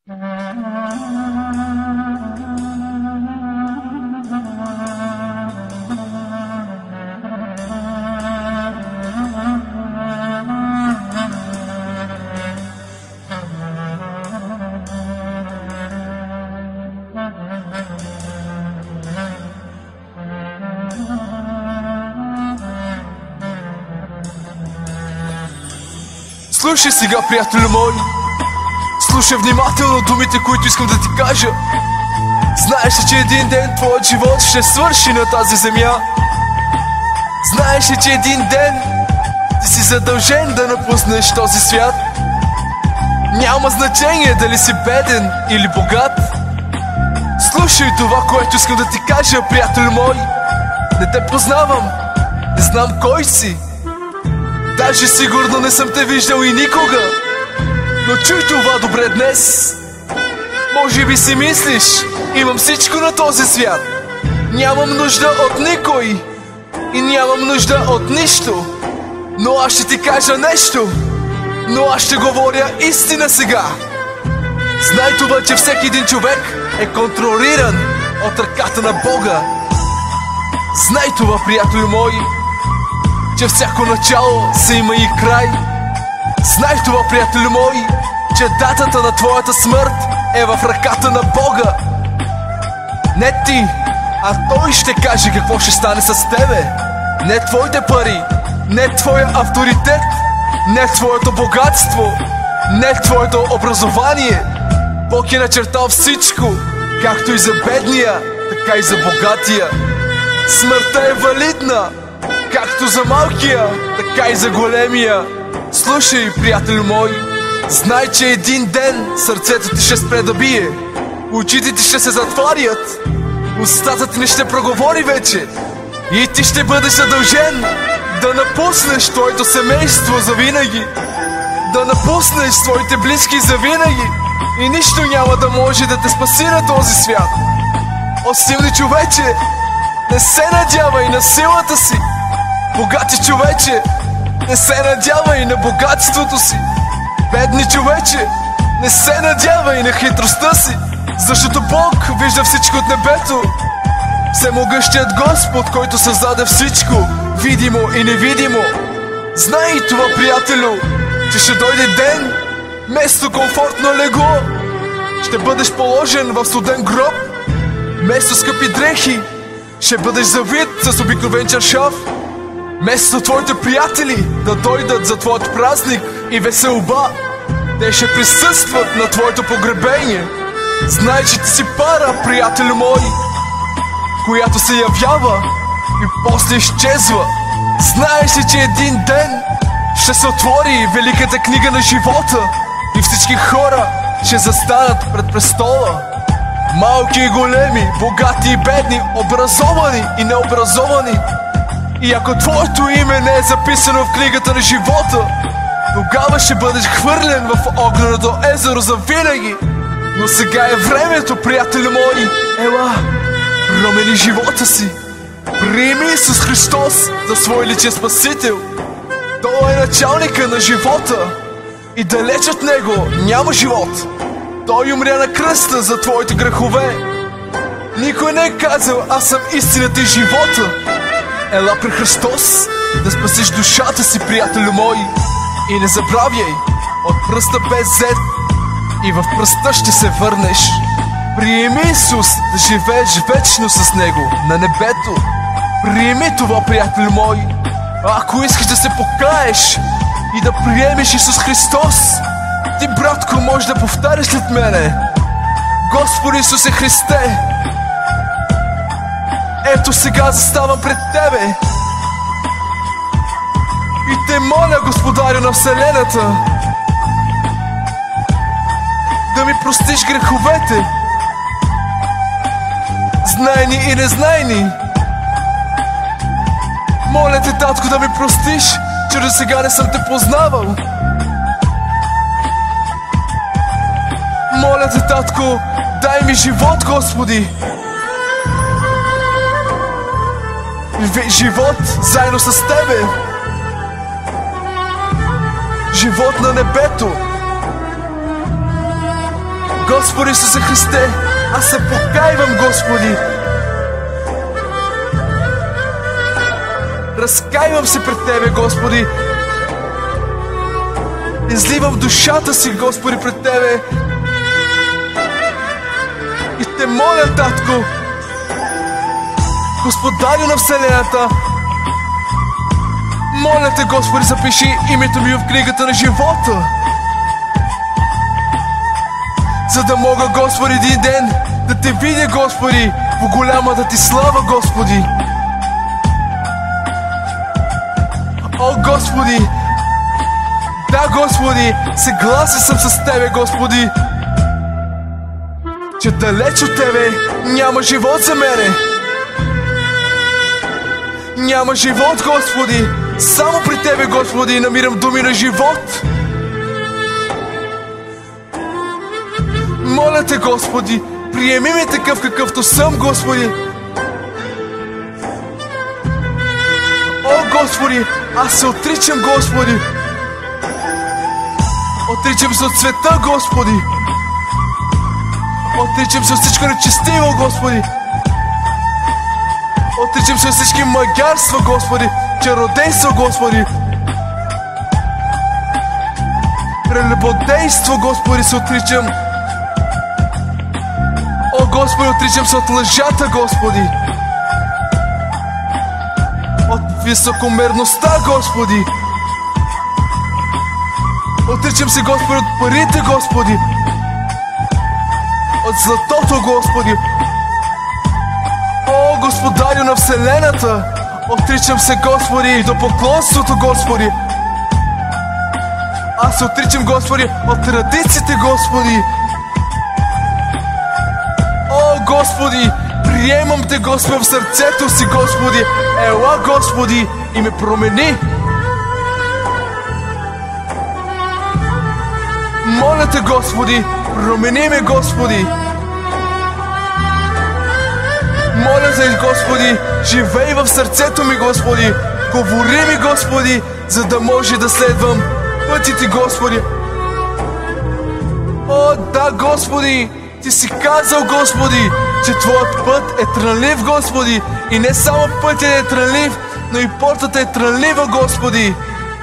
Слушай сега, приятелю мой, слушай внимателно думите, които искам да ти кажа. Знаеш ли, че един ден твоят живот ще свърши на тази земя? Знаеш ли, че един ден ти си задължен да напуснеш този свят? Няма значение дали си беден или богат. Слушай това, което искам да ти кажа, приятелю мой. Не те познавам, не знам кой си, даже сигурно не съм те виждал и никога. Но чуй това добре днес. Може би си мислиш, имам всичко на този свят, нямам нужда от никой и нямам нужда от нищо. Но аз ще ти кажа нещо, но аз ще говоря истина сега. Знай това, че всеки един човек е контролиран от ръката на Бога. Знай това, приятелю мой, че всяко начало си има и край. Знай това, приятелю мой, че датата на твоята смърт е в ръката на Бога. Не ти, а Той ще каже какво ще стане с тебе. Не твоите пари, не твоя авторитет, не твоето богатство, не твоето образование. Бог е начертал всичко, както и за бедния, така и за богатия. Смъртта е валидна, както за малкия, така и за големия. Слушай, приятелю мой, знай, че един ден сърцето ти ще спре да бие, очите ти ще се затварят, устата ти не ще проговори вече и ти ще бъдеш задължен да напуснеш твоето семейство завинаги, да напуснеш своите близки завинаги и нищо няма да може да те спаси на този свят. О, силни човече, не се надявай на силата си. Богати човече, не се надявай на богатството си. Бедни човече, не се надявай на хитростта си, защото Бог вижда всичко от небето. Всемогъщият Господ, който създаде всичко, видимо и невидимо. Знай това, приятелю, че ще дойде ден, вместо комфортно легло ще бъдеш положен в студен гроб, вместо скъпи дрехи ще бъдеш завит с обикновен чаршаф, вместо твоите приятели да дойдат за твоят празник и веселба, те ще присъстват на твоето погребение. Знай, че ти си пара, приятелю мой, която се явява и после изчезва. Знаеш ли, че един ден ще се отвори великата книга на живота и всички хора ще застанат пред престола? Малки и големи, богати и бедни, образовани и необразовани. И ако твоето име не е записано в книгата на живота, тогава ще бъдеш хвърлен в огненото езеро за винаги. Но сега е времето, приятели мои. Ела, промени живота си. Приеми Исус Христос за свой личен спасител. Той е началника на живота и далеч от Него няма живот. Той умря на кръста за твоите грехове. Никой не е казал: аз съм истината и живота. Ела при Христос да спасиш душата си, приятелю мой. И не забравяй, от пръста без зет и в пръста ще се върнеш. Приеми Исус да живееш вечно с Него на небето. Приеми това, приятелю мой. Ако искаш да се покаеш и да приемеш Исус Христос, ти, братко, можеш да повтаряш след мене: Господи Исусе Христе, ето сега заставам пред Тебе и Те моля, Господарю на Вселената, да ми простиш греховете, знайни и незнайни. Моля Те, Татко, да ми простиш, че до сега не съм Те познавал. Моля Те, Татко, дай ми живот, Господи. Живот заедно с Тебе. Живот на небето. Господи Исусе Христе, аз се покайвам, Господи. Разкайвам се пред Тебе, Господи. Изливам душата си, Господи, пред Тебе. И Те моля, Татко, Господарю на Вселената, моля Те, Господи, запиши името ми в книгата на живота, за да мога, Господи, един ден да Те видя, Господи, по голямата Ти слава, Господи. О, Господи! Да, Господи! Съгласен съм с Тебе, Господи! Че далеч от Тебе няма живот за мене! Няма живот, Господи! Само при Тебе, Господи, намирам думи на живот! Моля Те, Господи, приеми ме такъв какъвто съм, Господи! О, Господи, аз се отричам, Господи! Отричам се от света, Господи! Отричам се от всичко нечестиво, Господи! Отричам се от всички магярства, Господи! Чародейство, Господи! Прелюбодейство, Господи, се отричам! О, Господи, отричам се от лъжата, Господи! От високомерността, Господи! Отричам се, Господи, от парите, Господи! От златото, Господи! О, Господарю на Вселената! Отричам се, Господи, до поклонството, Господи! Аз се отричам, Господи, от традициите, Господи! О, Господи! Приемам Те, Господи, в сърцето си, Господи! Ела, Господи, и ме промени! Моля Те, Господи, промени ме, Господи! Моля Те, Господи, живей в сърцето ми, Господи! Говори ми, Господи, за да може да следвам пътите, Господи! О, да, Господи! Ти си казал, Господи, че Твоят път е трънлив, Господи! И не само пътят е трънлив, но и портата е трънлива, Господи!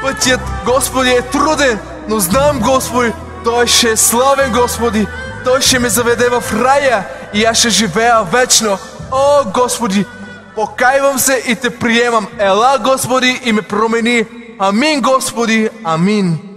Пътят, Господи, е труден, но знам, Господи, Той ще е славен, Господи! Той ще ме заведе в рая и аз ще живея вечно! О, Господи! Покайвам се и Те приемам! Ела, Господи, и ме промени! Амин, Господи! Амин!